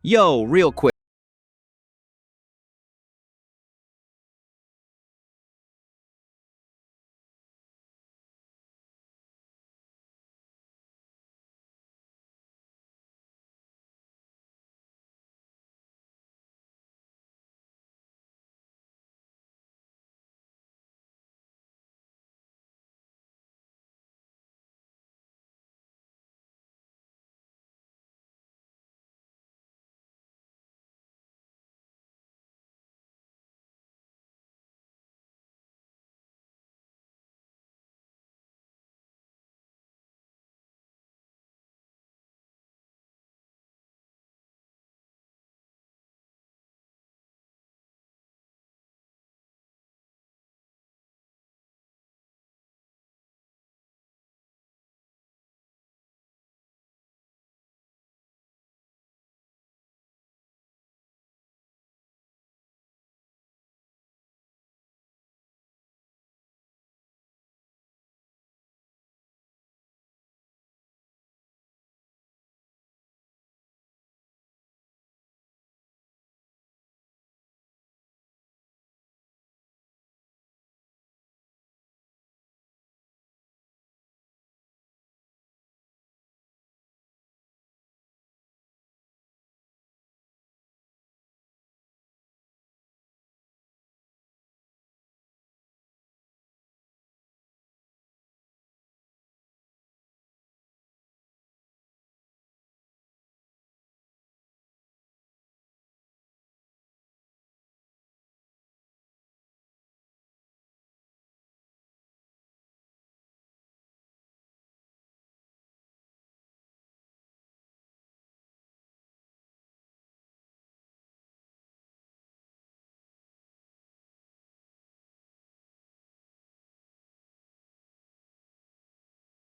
Yo, real quick.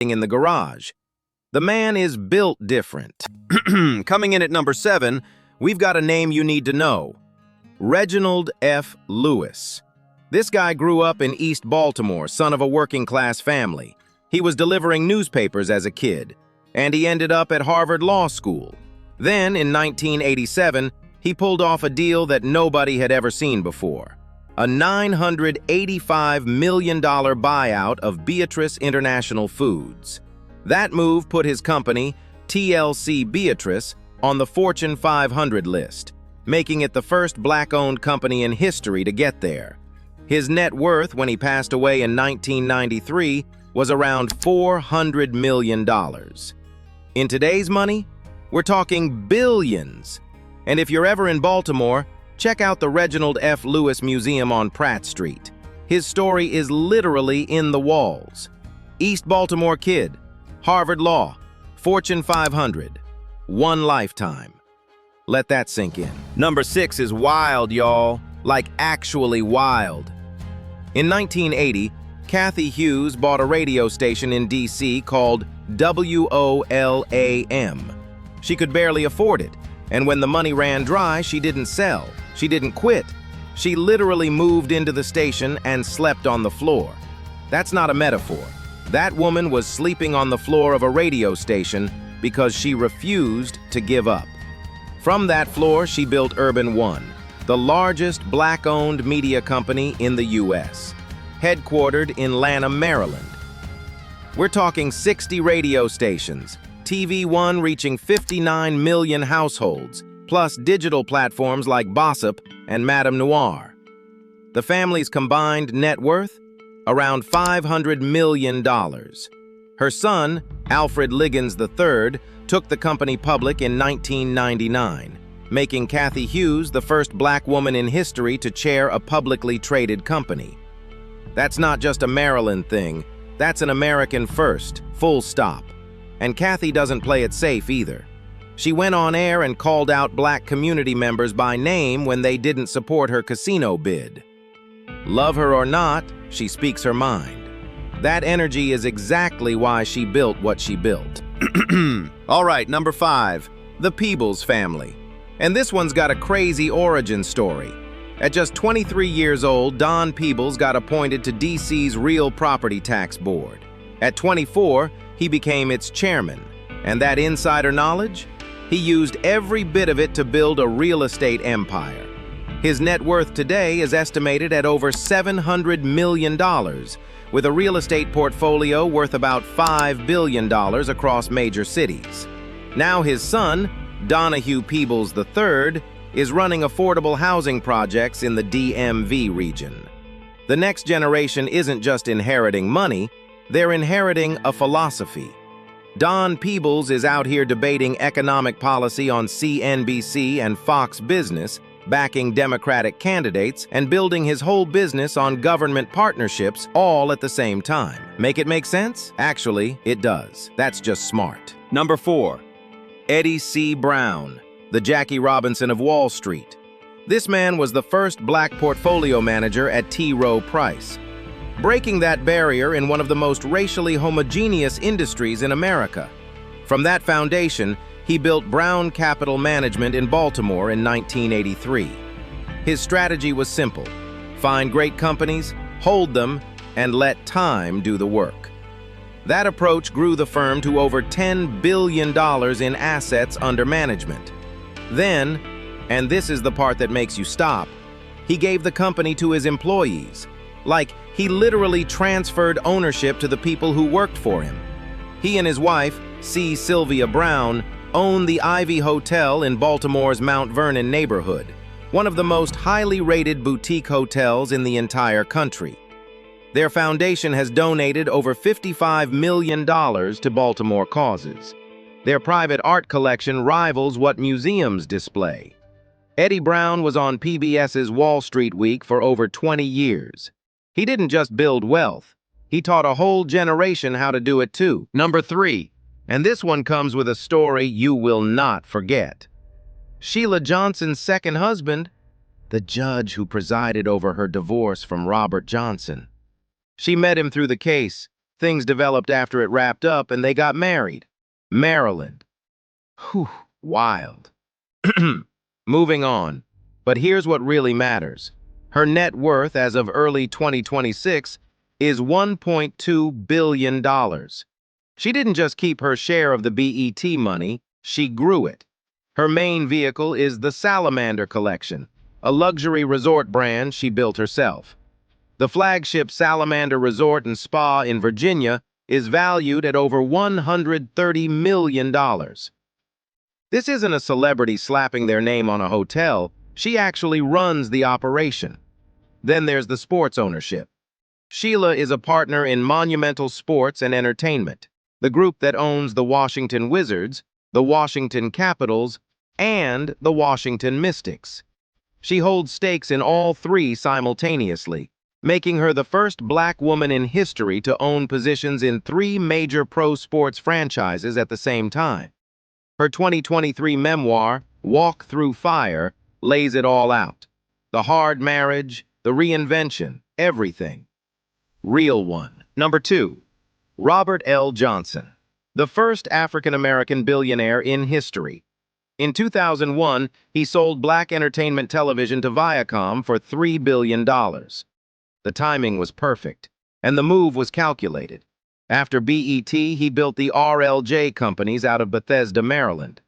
In the garage. The man is built different. Coming in at number 7, we've got a name you need to know. Reginald F. Lewis. This guy grew up in East Baltimore, son of a working-class family. He was delivering newspapers as a kid, and he ended up at Harvard Law School. Then, in 1987, he pulled off a deal that nobody had ever seen before. A $985 million buyout of Beatrice International Foods. That move put his company, TLC Beatrice, on the Fortune 500 list, making it the first black-owned company in history to get there. His net worth when he passed away in 1993 was around $400 million. In today's money, we're talking billions. And if you're ever in Baltimore, check out the Reginald F. Lewis Museum on Pratt Street. His story is literally in the walls. East Baltimore kid, Harvard Law, Fortune 500, one lifetime. Let that sink in. Number 6 is wild, y'all. Like actually wild. In 1980, Cathy Hughes bought a radio station in D.C. called WOLAM. She could barely afford it, and when the money ran dry, she didn't sell. She didn't quit. She literally moved into the station and slept on the floor. That's not a metaphor. That woman was sleeping on the floor of a radio station because she refused to give up. From that floor, she built Urban One, the largest black-owned media company in the U.S., headquartered in Lanham, Maryland. We're talking 60 radio stations, TV One reaching 59 million households, plus digital platforms like Bossip and Madame Noir. The family's combined net worth? Around $500 million. Her son, Alfred Liggins III, took the company public in 1999, making Cathy Hughes the first black woman in history to chair a publicly traded company. That's not just a Maryland thing, that's an American first, full stop. And Cathy doesn't play it safe either. She went on air and called out black community members by name when they didn't support her casino bid. Love her or not, she speaks her mind. That energy is exactly why she built what she built. All right, number 5, the Peebles family. And this one's got a crazy origin story. At just 23 years old, Don Peebles got appointed to D.C.'s Real Property Tax Board. At 24, he became its chairman. And that insider knowledge? He used every bit of it to build a real estate empire. His net worth today is estimated at over $700 million, with a real estate portfolio worth about $5 billion across major cities. Now his son, Donahue Peebles III, is running affordable housing projects in the DMV region. The next generation isn't just inheriting money, they're inheriting a philosophy. Don Peebles is out here debating economic policy on CNBC and Fox Business, backing Democratic candidates, and building his whole business on government partnerships all at the same time. Make it make sense? Actually, it does. That's just smart. Number 4. Eddie C. Brown, the Jackie Robinson of Wall Street. This man was the first black portfolio manager at T. Rowe Price, breaking that barrier in one of the most racially homogeneous industries in America. From that foundation, he built Brown Capital Management in Baltimore in 1983. His strategy was simple: find great companies, hold them, and let time do the work. That approach grew the firm to over $10 billion in assets under management. Then, and this is the part that makes you stop, he gave the company to his employees. Like, he literally transferred ownership to the people who worked for him. He and his wife, C. Sylvia Brown, own the Ivy Hotel in Baltimore's Mount Vernon neighborhood, one of the most highly rated boutique hotels in the entire country. Their foundation has donated over $55 million to Baltimore causes. Their private art collection rivals what museums display. Eddie Brown was on PBS's Wall Street Week for over 20 years. He didn't just build wealth, he taught a whole generation how to do it too. Number 3, and this one comes with a story you will not forget. Sheila Johnson's second husband, the judge who presided over her divorce from Robert Johnson. She met him through the case. Things developed after it wrapped up, and they got married. Maryland. Whew, wild. Moving on. But here's what really matters. Her net worth as of early 2026 is $1.2 billion. She didn't just keep her share of the BET money, she grew it. Her main vehicle is the Salamander Collection, a luxury resort brand she built herself. The flagship Salamander Resort and Spa in Virginia is valued at over $130 million. This isn't a celebrity slapping their name on a hotel. She actually runs the operation. Then there's the sports ownership. Sheila is a partner in Monumental Sports and Entertainment, the group that owns the Washington Wizards, the Washington Capitals, and the Washington Mystics. She holds stakes in all three simultaneously, making her the first black woman in history to own positions in 3 major pro sports franchises at the same time. Her 2023 memoir, Walk Through Fire, lays it all out. The hard marriage, the reinvention, everything. Real one. Number 2. Robert L. Johnson, the first African-American billionaire in history. In 2001, he sold black entertainment television to Viacom for $3 billion. The timing was perfect, and the move was calculated. After BET, he built the RLJ companies out of Bethesda, Maryland.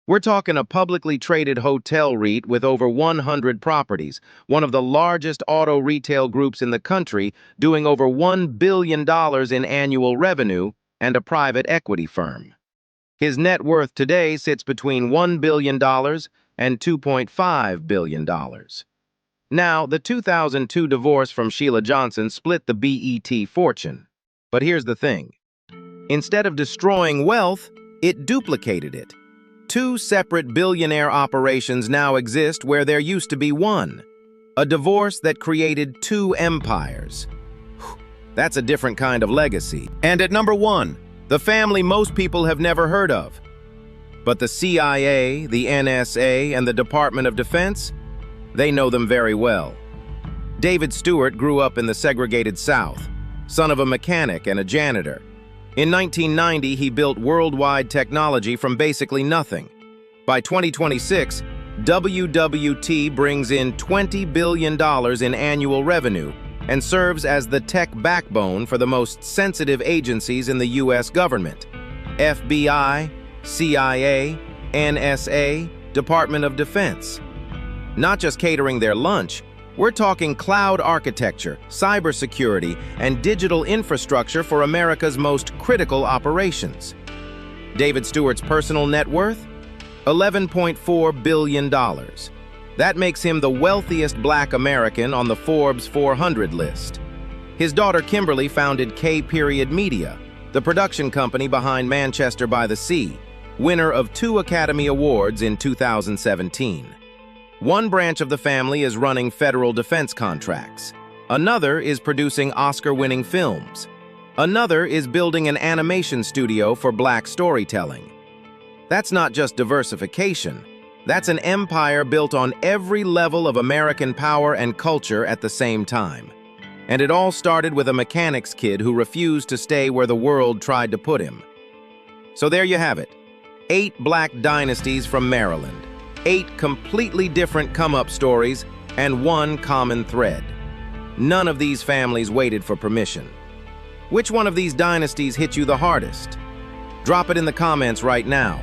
We're talking a publicly traded hotel REIT with over 100 properties, one of the largest auto retail groups in the country, doing over $1 billion in annual revenue, and a private equity firm. His net worth today sits between $1 billion and $2.5 billion. Now, the 2002 divorce from Sheila Johnson split the BET fortune. But here's the thing. Instead of destroying wealth, it duplicated it. 2 separate billionaire operations now exist where there used to be one. A divorce that created 2 empires. That's a different kind of legacy. And at number 1, the family most people have never heard of. But the CIA, the NSA, and the Department of Defense, they know them very well. David Steward grew up in the segregated South, son of a mechanic and a janitor. In 1990, he built worldwide technology from basically nothing. By 2026, WWT brings in $20 billion in annual revenue and serves as the tech backbone for the most sensitive agencies in the U.S. government: FBI, CIA, NSA, Department of Defense. Not just catering their lunch, we're talking cloud architecture, cybersecurity, and digital infrastructure for America's most critical operations. David Steward's personal net worth? $11.4 billion. That makes him the wealthiest Black American on the Forbes 400 list. His daughter Kimberly founded K-Media, the production company behind Manchester by the Sea, winner of 2 Academy Awards in 2017. One branch of the family is running federal defense contracts. Another is producing Oscar-winning films. Another is building an animation studio for Black storytelling. That's not just diversification. That's an empire built on every level of American power and culture at the same time. And it all started with a mechanics kid who refused to stay where the world tried to put him. So there you have it. 8 Black dynasties from Maryland. 8 completely different come-up stories and one common thread. None of these families waited for permission. Which one of these dynasties hit you the hardest? Drop it in the comments right now.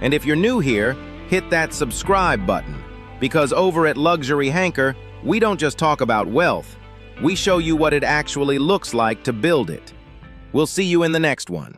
And if you're new here, hit that subscribe button, because over at Luxury Hanker, we don't just talk about wealth, we show you what it actually looks like to build it. We'll see you in the next one.